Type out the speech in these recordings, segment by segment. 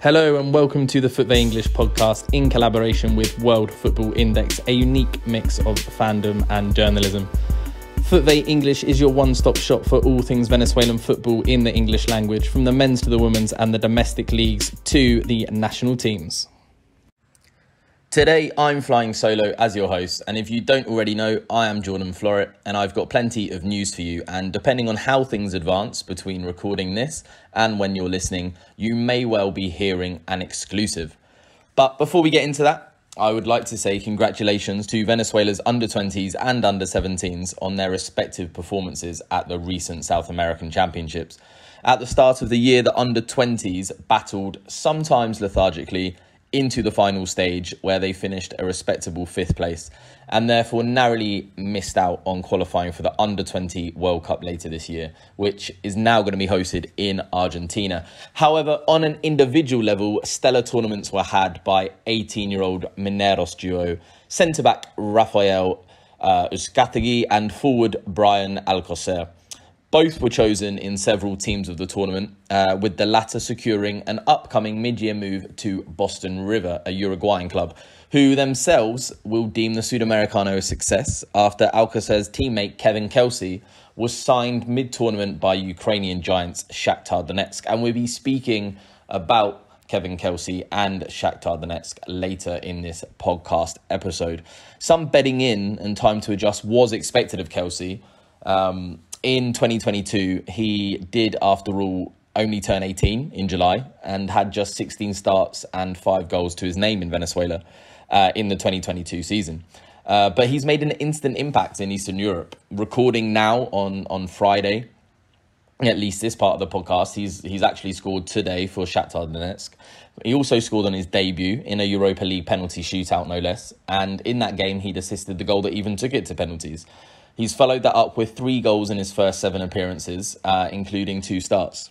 Hello and welcome to the FUTVE English podcast in collaboration with World Football Index, a unique mix of fandom and journalism. FUTVE English is your one-stop shop for all things Venezuelan football in the English language, from the men's to the women's and the domestic leagues to the national teams. Today, I'm flying solo as your host, and if you don't already know, I am Jordan Floret, and I've got plenty of news for you, and depending on how things advance between recording this and when you're listening, you may well be hearing an exclusive. But before we get into that, I would like to say congratulations to Venezuela's under-20s and under-17s on their respective performances at the recent South American Championships. At the start of the year, the under-20s battled, sometimes lethargically, into the final stage where they finished a respectable 5th place and therefore narrowly missed out on qualifying for the Under-20 World Cup later this year, which is now going to be hosted in Argentina. However, on an individual level, stellar tournaments were had by 18-year-old Mineros duo, centre-back Rafael Uzcategui and forward Brian Alcocer. Both were chosen in several teams of the tournament, with the latter securing an upcoming mid-year move to Boston River, a Uruguayan club, who themselves will deem the Sudamericano a success after Alcocer's teammate Kevin Kelsey was signed mid-tournament by Ukrainian giants Shakhtar Donetsk. And we'll be speaking about Kevin Kelsey and Shakhtar Donetsk later in this podcast episode. Some bedding in and time to adjust was expected of Kelsey. In 2022, he did, after all, only turn 18 in July and had just 16 starts and 5 goals to his name in Venezuela in the 2022 season. But he's made an instant impact in Eastern Europe. Recording now on Friday, at least this part of the podcast, he's actually scored today for Shakhtar Donetsk. He also scored on his debut in a Europa League penalty shootout, no less. And in that game, he'd assisted the goal that even took it to penalties. He's followed that up with 3 goals in his first 7 appearances, including 2 starts.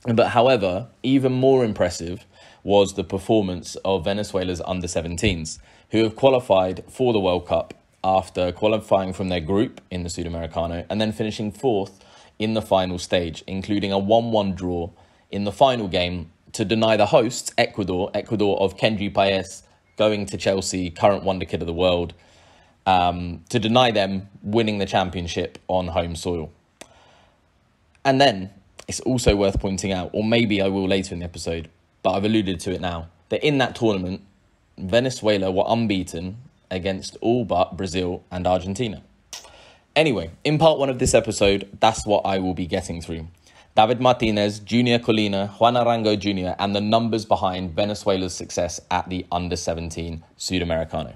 But however, even more impressive was the performance of Venezuela's under-17s, who have qualified for the World Cup after qualifying from their group in the Sudamericano and then finishing 4th in the final stage, including a 1-1 draw in the final game to deny the hosts, Ecuador of Kendry Páez, going to Chelsea, current wonder kid of the world, to deny them winning the championship on home soil. And then it's also worth pointing out, or maybe I will later in the episode, but I've alluded to it now, that in that tournament, Venezuela were unbeaten against all but Brazil and Argentina. Anyway, in part 1 of this episode, that's what I will be getting through. David Martinez, Junior Colina, Juan Arango Jr., and the numbers behind Venezuela's success at the Under-17 Sudamericano.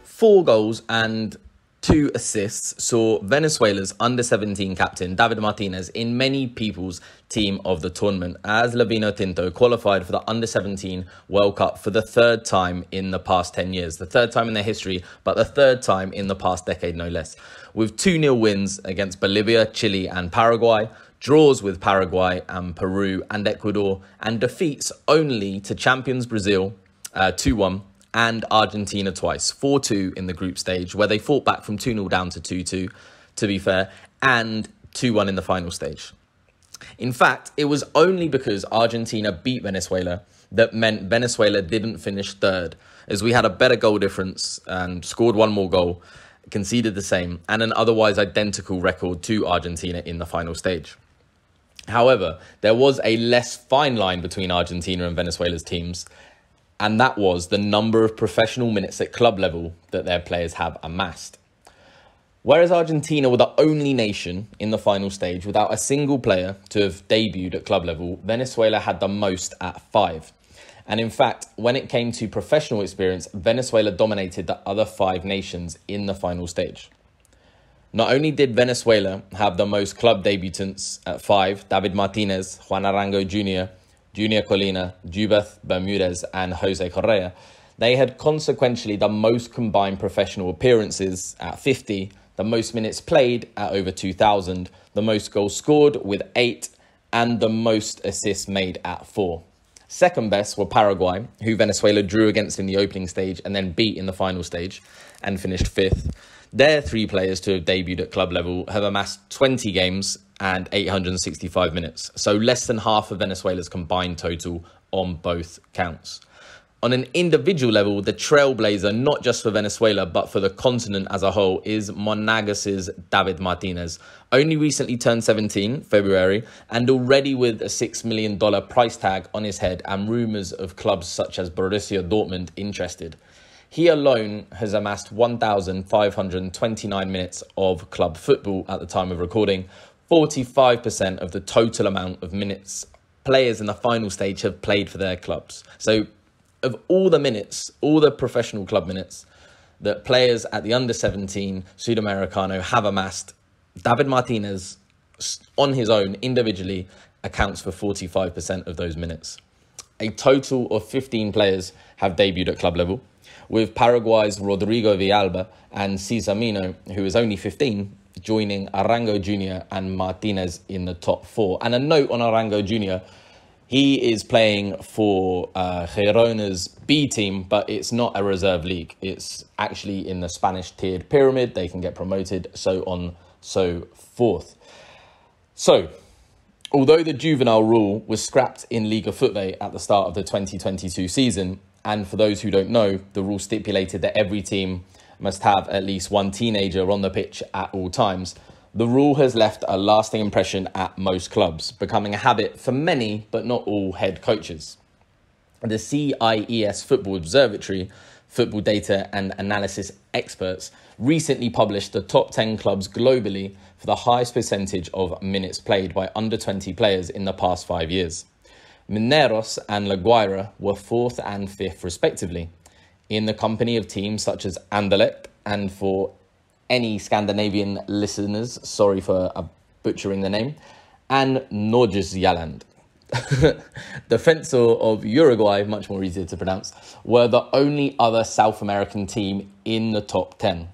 Four goals and 2 assists saw Venezuela's under-17 captain David Martinez in many people's team of the tournament, as La Vinotinto qualified for the under-17 World Cup for the 3rd time in the past 10 years. The 3rd time in their history, but the 3rd time in the past decade, no less. With 2-0 wins against Bolivia, Chile and Paraguay, draws with Paraguay and Peru and Ecuador, and defeats only to champions Brazil 2-1, and Argentina twice, 4-2 in the group stage, where they fought back from 2-0 down to 2-2, to be fair, and 2-1 in the final stage. In fact, it was only because Argentina beat Venezuela that meant Venezuela didn't finish 3rd, as we had a better goal difference and scored 1 more goal, conceded the same, and an otherwise identical record to Argentina in the final stage. However, there was a less fine line between Argentina and Venezuela's teams, and that was the number of professional minutes at club level that their players have amassed. Whereas Argentina were the only nation in the final stage without a single player to have debuted at club level, Venezuela had the most at 5. And in fact, when it came to professional experience, Venezuela dominated the other 5 nations in the final stage. Not only did Venezuela have the most club debutants at 5, David Martinez, Juan Arango Jr., Junior Colina, Jubeth Bermudez and Jose Correa, they had consequentially the most combined professional appearances at 50, the most minutes played at over 2,000, the most goals scored with 8, and the most assists made at 4. Second best were Paraguay, who Venezuela drew against in the opening stage and then beat in the final stage and finished 5th. Their 3 players to have debuted at club level have amassed 20 games and 865 minutes, so less than half of Venezuela's combined total on both counts. On an individual level, the trailblazer, not just for Venezuela, but for the continent as a whole, is Monagas's David Martinez. Only recently turned 17, February, and already with a $6 million price tag on his head and rumours of clubs such as Borussia Dortmund interested. He alone has amassed 1,529 minutes of club football at the time of recording. 45% of the total amount of minutes players in the final stage have played for their clubs. So, of all the minutes, all the professional club minutes that players at the under-17 Sudamericano have amassed, David Martinez, on his own, individually, accounts for 45% of those minutes. A total of 15 players have debuted at club level, with Paraguay's Rodrigo Villalba and Cisamino, who is only 15, joining Arango Jr. and Martinez in the top 4. And a note on Arango Jr., he is playing for Girona's B team, but it's not a reserve league. It's actually in the Spanish tiered pyramid. They can get promoted, so on, so forth. So, although the juvenile rule was scrapped in Liga FUTVE at the start of the 2022 season, and for those who don't know, the rule stipulated that every team must have at least one teenager on the pitch at all times, the rule has left a lasting impression at most clubs, becoming a habit for many, but not all head coaches. The CIES Football Observatory, football data and analysis experts, recently published the top 10 clubs globally for the highest percentage of minutes played by under-20 players in the past 5 years. Mineros and La Guaira were 4th and 5th respectively, in the company of teams such as Anderlecht, and for any Scandinavian listeners, sorry for butchering the name, and Norges-Jaland. Defensor of Uruguay, much more easier to pronounce, were the only other South American team in the top 10.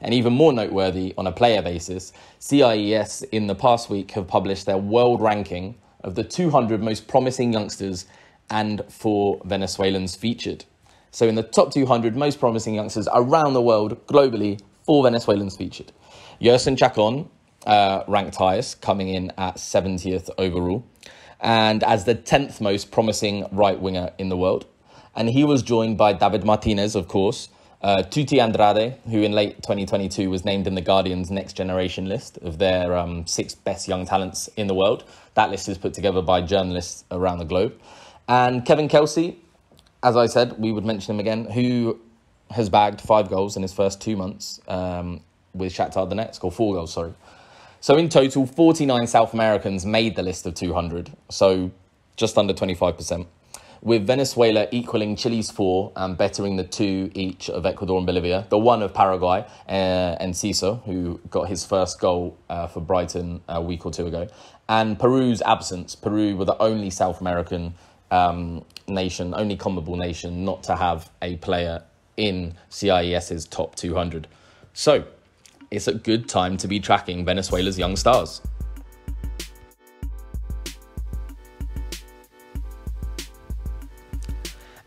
And even more noteworthy on a player basis, CIES in the past week have published their world ranking of the 200 most promising youngsters and 4 Venezuelans featured. So in the top 200 most promising youngsters around the world, globally, 4 Venezuelans featured. Yerson Chacon ranked highest, coming in at 70th overall, and as the 10th most promising right winger in the world. And he was joined by David Martinez, of course, Tuti Andrade, who in late 2022 was named in the Guardian's Next Generation list of their 6 best young talents in the world. That list is put together by journalists around the globe. And Kevin Kelsey, as I said, we would mention him again, who has bagged 5 goals in his first 2 months with Shakhtar Donetsk, or 4 goals, sorry. So in total, 49 South Americans made the list of 200, so just under 25%, with Venezuela equaling Chile's 4 and bettering the 2 each of Ecuador and Bolivia, the 1 of Paraguay and Ciso, who got his first goal for Brighton a week or 2 ago, and Peru's absence. Peru were the only South American nation, only CONMEBOL nation, not to have a player in CIES's top 200. So, it's a good time to be tracking Venezuela's young stars.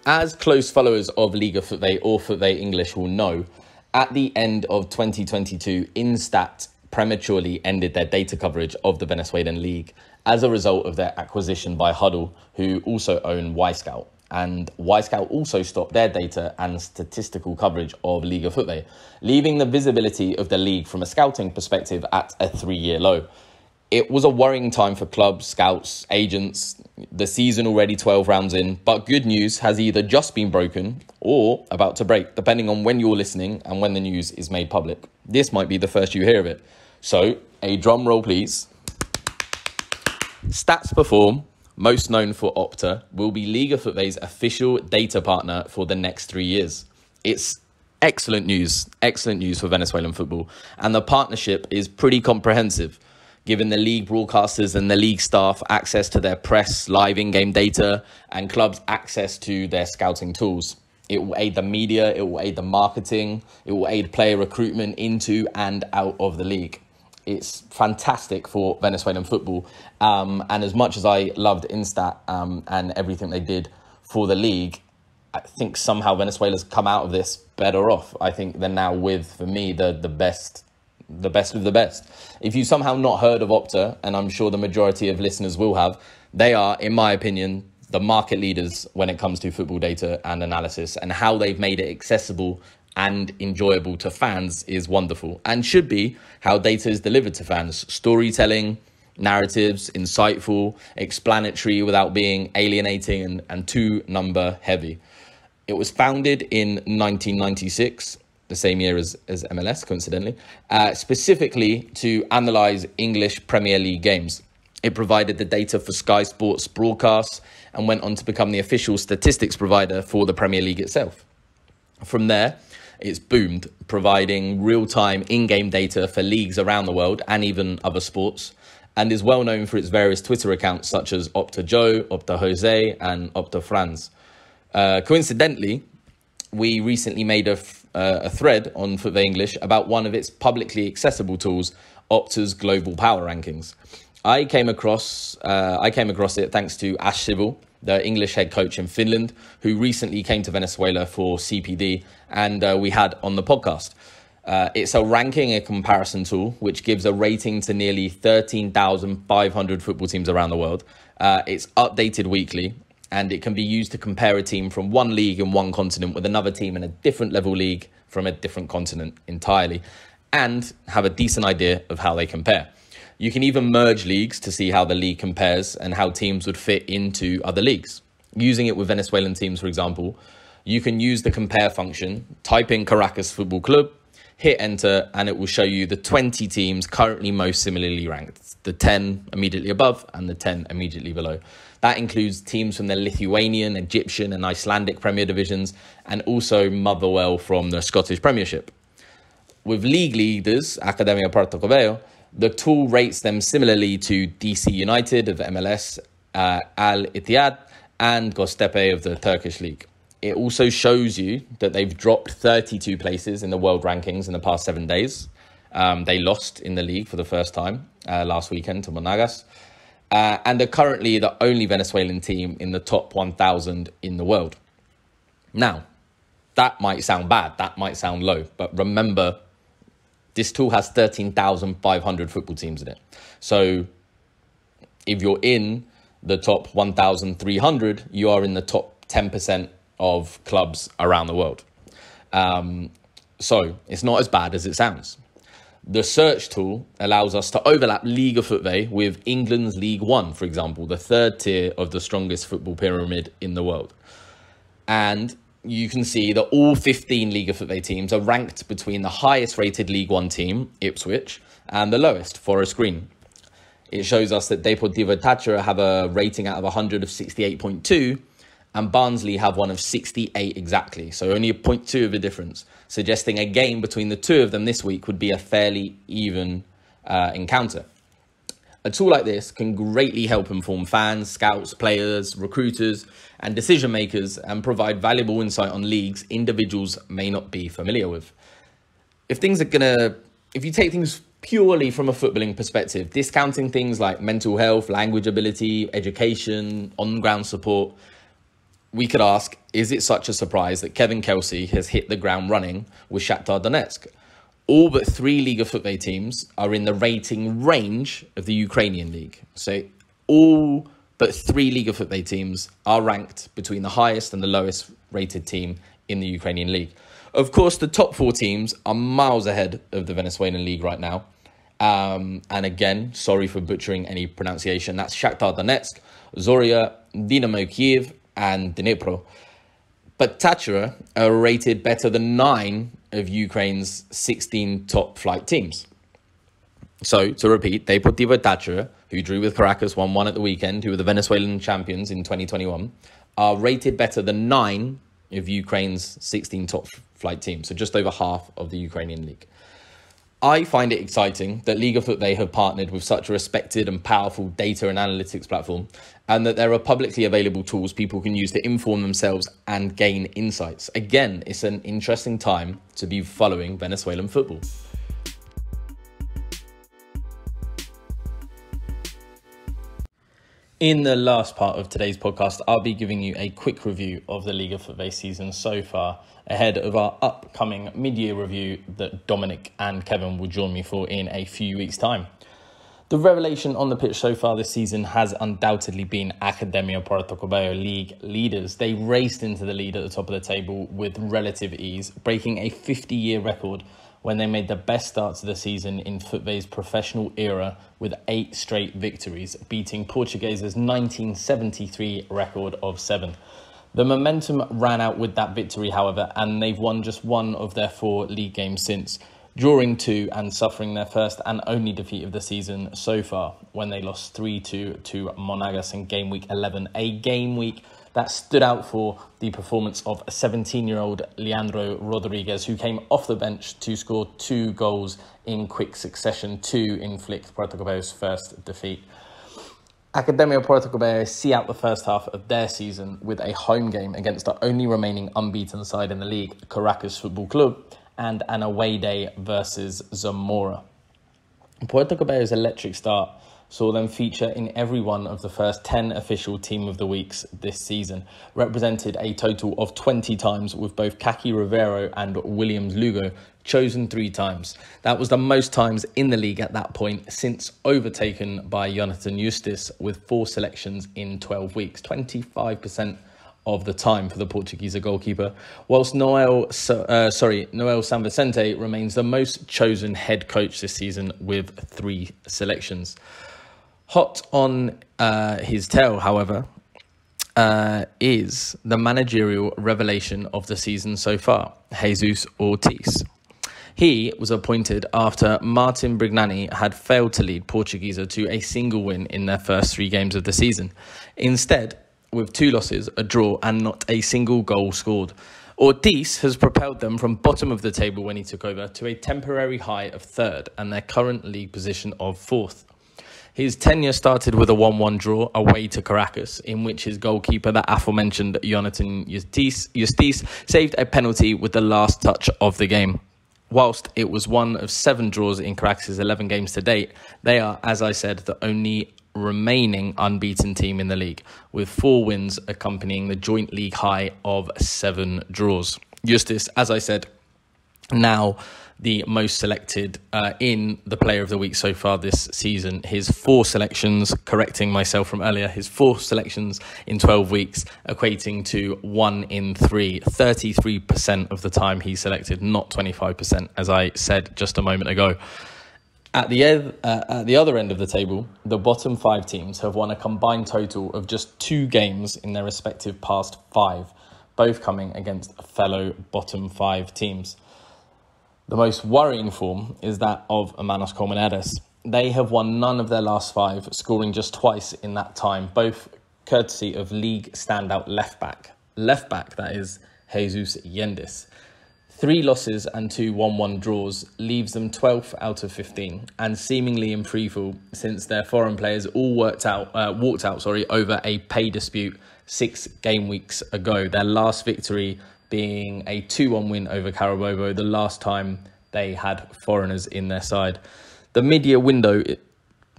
As close followers of Liga FUTVE or FUTVE English will know, at the end of 2022, InStat prematurely ended their data coverage of the Venezuelan league as a result of their acquisition by HUDL, who also own WyScout. And WyScout also stopped their data and statistical coverage of Liga FUTVE, leaving the visibility of the league from a scouting perspective at a 3-year low. It was a worrying time for clubs, scouts, agents, the season already 12 rounds in, but good news has either just been broken or about to break, depending on when you're listening and when the news is made public. This might be the first you hear of it. So, a drum roll please. Stats Perform, most known for Opta, will be Liga FUTVE's official data partner for the next 3 years. It's excellent news for Venezuelan football, and the partnership is pretty comprehensive, giving the league broadcasters and the league staff access to their press, live in-game data, and clubs access to their scouting tools. It will aid the media, it will aid the marketing, it will aid player recruitment into and out of the league. It's fantastic for Venezuelan football. And as much as I loved InStat and everything they did for the league, I think somehow Venezuela's come out of this better off. I think they're now with, for me, the best of the best. If you somehow not heard of Opta, and I'm sure the majority of listeners will have, they are, in my opinion, the market leaders when it comes to football data and analysis, and how they've made it accessible and enjoyable to fans is wonderful, and should be how data is delivered to fans. Storytelling, narratives, insightful, explanatory without being alienating and too number heavy. It was founded in 1996, the same year as MLS, coincidentally, specifically to analyse English Premier League games. It provided the data for Sky Sports broadcasts and went on to become the official statistics provider for the Premier League itself. From there, it's boomed, providing real-time in-game data for leagues around the world and even other sports, and is well known for its various Twitter accounts such as Opta Joe, Opta Jose, and Opta Franz. Coincidentally, we recently made a thread on FUTVE English about one of its publicly accessible tools, Opta's Global Power Rankings. I came across it thanks to Ash Civil, the English head coach in Finland, who recently came to Venezuela for CPD, and we had on the podcast. It's a ranking and comparison tool which gives a rating to nearly 13,500 football teams around the world. It's updated weekly, and it can be used to compare a team from one league in one continent with another team in a different level league from a different continent entirely, and have a decent idea of how they compare. You can even merge leagues to see how the league compares and how teams would fit into other leagues. Using it with Venezuelan teams, for example, you can use the compare function, type in Caracas Football Club, hit enter, and it will show you the 20 teams currently most similarly ranked, the 10 immediately above and the 10 immediately below. That includes teams from the Lithuanian, Egyptian and Icelandic Premier Divisions, and also Motherwell from the Scottish Premiership. With league leaders, Academia Porto Cabello, the tool rates them similarly to DC United of the MLS, Al Ittihad, and Göztepe of the Turkish League. It also shows you that they've dropped 32 places in the world rankings in the past 7 days. They lost in the league for the first time last weekend to Monagas, and are currently the only Venezuelan team in the top 1,000 in the world. Now, that might sound bad, that might sound low, but remember, this tool has 13,500 football teams in it. So if you're in the top 1,300, you are in the top 10% of clubs around the world. So it's not as bad as it sounds. The search tool allows us to overlap Liga FUTVE with England's League One, for example, the third tier of the strongest football pyramid in the world. And you can see that all 15 Liga FUTVE teams are ranked between the highest rated League One team, Ipswich, and the lowest, Forest Green. It shows us that Deportivo Táchira have a rating out of 100 of 68.2, and Barnsley have one of 68 exactly, so only a 0.2 of a difference, suggesting a game between the two of them this week would be a fairly even encounter. A tool like this can greatly help inform fans, scouts, players, recruiters, and decision makers, and provide valuable insight on leagues individuals may not be familiar with. If you take things purely from a footballing perspective, discounting things like mental health, language ability, education, on-ground support, we could ask, is it such a surprise that Kevin Kelsey has hit the ground running with Shakhtar Donetsk? All but 3 Liga FUTVE teams are in the rating range of the Ukrainian league. So all but 3 Liga FUTVE teams are ranked between the highest and the lowest rated team in the Ukrainian league. Of course, the top 4 teams are miles ahead of the Venezuelan league right now. And again, sorry for butchering any pronunciation. That's Shakhtar Donetsk, Zorya, Dynamo Kiev, and Dnipro. But Táchira are rated better than 9 of Ukraine's 16 top flight teams. So, to repeat, Deportivo Táchira, who drew with Caracas 1-1 at the weekend, who were the Venezuelan champions in 2021, are rated better than 9 of Ukraine's 16 top flight teams, so just over half of the Ukrainian league. I find it exciting that Liga FUTVE have partnered with such a respected and powerful data and analytics platform, and that there are publicly available tools people can use to inform themselves and gain insights. Again, it's an interesting time to be following Venezuelan football. In the last part of today's podcast, I'll be giving you a quick review of the Liga FUTVE season so far, ahead of our upcoming mid-year review that Dominic and Kevin will join me for in a few weeks' time. The revelation on the pitch so far this season has undoubtedly been Academia Puerto Cabello league leaders. They raced into the lead at the top of the table with relative ease, breaking a 50-year record when they made the best start to the season in FUTVE's professional era with 8 straight victories, beating Portuguese's 1973 record of 7. The momentum ran out with that victory, however, and they've won just one of their 4 league games since, drawing 2 and suffering their first and only defeat of the season so far when they lost 3-2 to Monagas in game week 11, a game week that stood out for the performance of 17-year-old Leandro Rodriguez, who came off the bench to score 2 goals in quick succession to inflict Puerto Cabello's first defeat. Academia Puerto Cabello see out the first half of their season with a home game against the only remaining unbeaten side in the league, Caracas Football Club, and an away day versus Zamora. Puerto Cabello's electric start saw them feature in every one of the first 10 official Team of the Weeks this season, represented a total of 20 times, with both Kaki Rivero and Williams Lugo chosen 3 times. That was the most times in the league at that point, since overtaken by Jonathan Eustace with 4 selections in 12 weeks, 25% of the time for the Portuguese goalkeeper, whilst Noel San Vicente remains the most chosen head coach this season with 3 selections. Hot on his tail, however, is the managerial revelation of the season so far, Jesus Ortiz. He was appointed after Martin Brignani had failed to lead Portuguesa to a single win in their first 3 games of the season. Instead, with 2 losses, a draw and not a single goal scored, Ortiz has propelled them from bottom of the table when he took over to a temporary high of 3rd and their current league position of 4th. His tenure started with a 1-1 draw away to Caracas, in which his goalkeeper, the aforementioned Jonathan Eustace, saved a penalty with the last touch of the game. Whilst it was one of 7 draws in Caracas' 11 games to date, they are, as I said, the only remaining unbeaten team in the league, with 4 wins accompanying the joint league high of 7 draws. Eustace, as I said, now the most selected in the Player of the Week so far this season. His 4 selections, correcting myself from earlier, his 4 selections in 12 weeks, equating to 1 in 3, 33% of the time he selected, not 25%, as I said just a moment ago. At the other end of the table, the bottom 5 teams have won a combined total of just 2 games in their respective past 5, both coming against fellow bottom 5 teams. The most worrying form is that of Hermanos Colmenares. They have won none of their last 5, scoring just twice in that time, both courtesy of league standout left-back, that is, Jesus Yendes. 3 losses and 2 1-1 draws leaves them 12th out of 15 and seemingly in freefall since their foreign players all walked out over a pay dispute 6 game weeks ago. Their last victory being a 2-1 win over Carabobo, the last time they had foreigners in their side. The mid-year window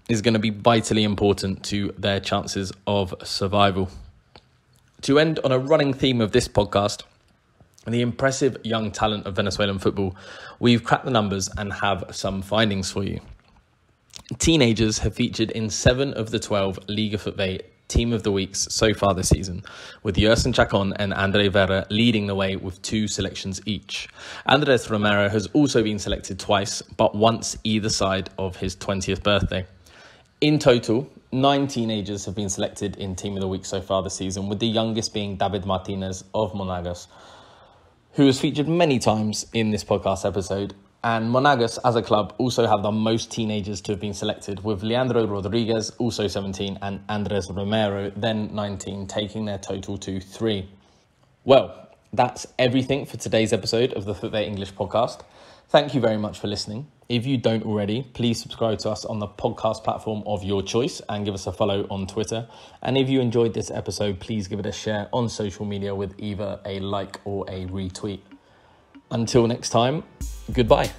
is going to be vitally important to their chances of survival. To end on a running theme of this podcast, the impressive young talent of Venezuelan football, we've cracked the numbers and have some findings for you. Teenagers have featured in 7 of the 12 Liga FUTVE Team of the Weeks so far this season, with Yerson Chacon and Andre Vera leading the way with 2 selections each. Andres Romero has also been selected twice, but once either side of his 20th birthday. In total, 9 teenagers have been selected in Team of the Week so far this season, with the youngest being David Martinez of Monagas, who has featured many times in this podcast episode. And Monagas, as a club, also have the most teenagers to have been selected, with Leandro Rodriguez, also 17, and Andres Romero, then 19, taking their total to 3. Well, that's everything for today's episode of the FUTVE English podcast. Thank you very much for listening. If you don't already, please subscribe to us on the podcast platform of your choice and give us a follow on Twitter. And if you enjoyed this episode, please give it a share on social media with either a like or a retweet. Until next time, goodbye.